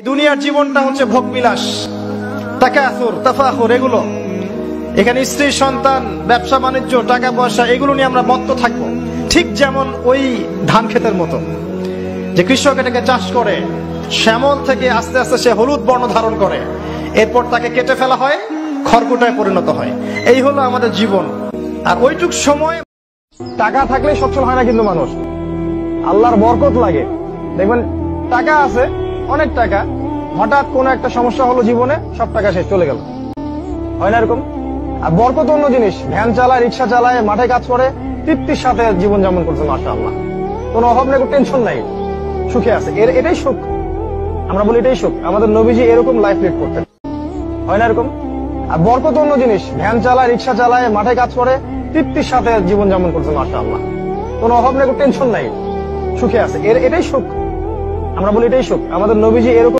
দুনিয়ার জীবনটা হচ্ছে ভোগবিলাস, তাকাসুর, তাফাখুর, এগুলো। এখানে স্ত্রী, সন্তান, ব্যবসা বাণিজ্য, টাকা পয়সা, এগুলো নিয়ে আমরা মত্ত থাকবো। ঠিক যেমন ওই ধান ক্ষেতের মতো, যে কৃষক এটাকে চাষ করে, শ্যামল থেকে আস্তে আস্তে সে হলুদ বর্ণ ধারণ করে, এরপর তাকে কেটে ফেলা হয়, খড়কুটায় পরিণত হয়। এই হলো আমাদের জীবন। আর ওইটুক সময় টাকা থাকলে সচ্ছল হয় না কিন্তু মানুষ, আল্লাহর বরকত লাগে। দেখবেন টাকা আছে, অনেক টাকা, হঠাৎ কোন একটা সমস্যা হলো জীবনে, সব টাকা শেষ, চলে গেল। হয় না এরকম? আর বরকত অন্য জিনিস, ভ্যান চালায়, রিক্সা চালায়, মাঠে কাজ করে, তৃপ্তির সাথে জীবন যাপন করছে, মাশাআল্লাহ, কোনো অভাব নেই, কোনো টেনশন নাই, সুখে আছে। এটাই সুখ, আমরা বলি এটাই সুখ। আমাদের নবীজি এরকম লাইফ লিড করতেন। হয় না এরকম? আর বরকত অন্য জিনিস, ভ্যান চালায়, রিক্সা চালায়, মাঠে কাজ করে, তৃপ্তির সাথে জীবন যাপন করছে, মাশাআল্লাহ, কোনো অভাব নেই, কোনো টেনশন নাই, সুখে আছে। এটাই সুখ, আমরা বলি এটাই সুখ। আমাদের নবীজি এরকম